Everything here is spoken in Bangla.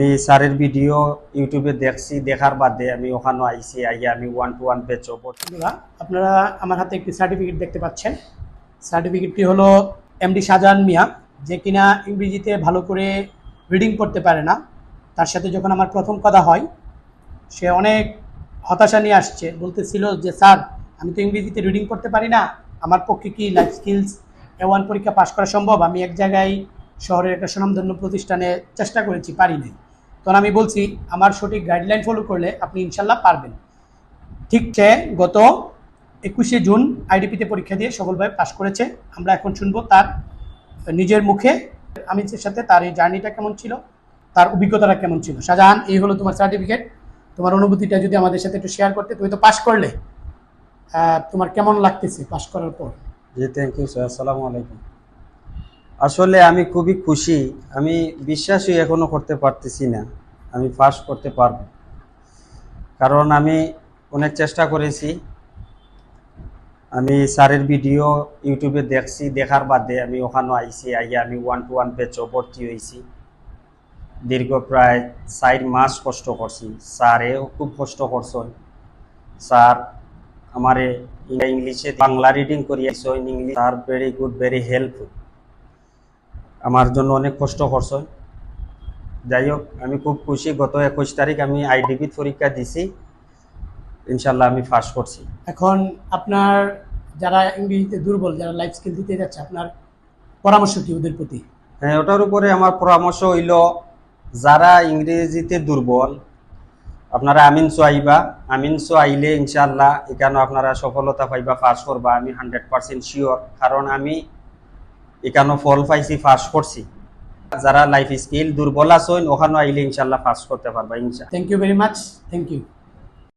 আমি স্যারের ভিডিও ইউটিউবে দেখছি, দেখার বাদে আমি ওখানে আইছি, আইয়া আমি 1-to-1 ব্যাচও পড়ছি। বন্ধুরা, আপনারা আমার হাতে একটি সার্টিফিকেট দেখতে পাচ্ছেন। সার্টিফিকেটটি হলো এমডি শাহজাহান মিয়া, যে কিনা ইংরেজিতে ভালো করে রিডিং করতে পারে না। তার সাথে যখন আমার প্রথম কথা হয়, সে অনেক হতাশা নিয়ে আসছে, বলতেছিল যে স্যার, আমি তো ইংরেজিতে রিডিং করতে পারি না, আমার পক্ষে কি লাইফ স্কিলস A1 পরীক্ষা পাশ করা সম্ভব? আমি এক জায়গায় শহরের একটা সুনামধন্য প্রতিষ্ঠানে চেষ্টা করেছি, পারি নাই। তখন আমি বলছি, আমার সঠিক গাইডলাইন ফলো করলে আপনি ইনশাল্লাহ পারবেন। ঠিক সে গত 21শে জুন আইডিপিতে পরীক্ষা দিয়ে সফলভাবে পাশ করেছে। আমরা এখন শুনবো তার নিজের মুখে আমিনের সাথে তার এই জার্নিটা কেমন ছিল, তার অভিজ্ঞতাটা কেমন ছিল। শাহজাহান, এই হলো তোমার সার্টিফিকেট। তোমার অনুভূতিটা যদি আমাদের সাথে একটু শেয়ার করতে। তুমি তো পাশ করলে, তোমার কেমন লাগতেছে পাশ করার পর? জি, থ্যাংক ইউ স্যার। আসসালামু আলাইকুম। আসলে আমি খুবই খুশি। আমি বিশ্বাসই এখনো করতে পারতেছি না আমি পাস করতে পারবো, কারণ আমি অনেক চেষ্টা করেছি। আমি স্যারের ভিডিও ইউটিউবে দেখছি, দেখার বাদে আমি ওখানে আইছি, আইয়া আমি 1-to-1 ব্যাচও ভর্তি হয়েছি। দীর্ঘ প্রায় 4 মাস কষ্ট করছি। স্যারেও খুব কষ্ট করছেন। স্যার আমারে ইংলিশে বাংলা রিডিং করিয়েছে, English sir very good, very helpful. আমার জন্য অনেক কষ্ট করছেন। যাই হোক, আমি খুব খুশি। গত 21 তারিখ আমি আইডিপি পরীক্ষা দিছি, ইনশাল্লাহ আমি পাস করছি। এখন আপনার যারা ইংরেজিতে দুর্বল, যারা লাইফ স্কিল দিতে যাচ্ছে, আপনার পরামর্শ কি ওদের প্রতি? হ্যাঁ, ওটার উপরে আমার পরামর্শ হইল, যারা ইংরেজিতে দুর্বল, আপনারা আমিনসো আইবা। আমিনসো আইলে ইনশাল্লাহ এখানে আপনারা সফলতা পাইবা, পাস করবা। আমি 100% শিওর, কারণ আমি এখানে ফল পাইছি, পাস করছি। যারা লাইফ স্কিল দুর্বল আছেন, ওখানে আইলে ইনশাল্লাহ পাস করতে পারবা ইনশাল্লাহ। Thank you very much. Thank you.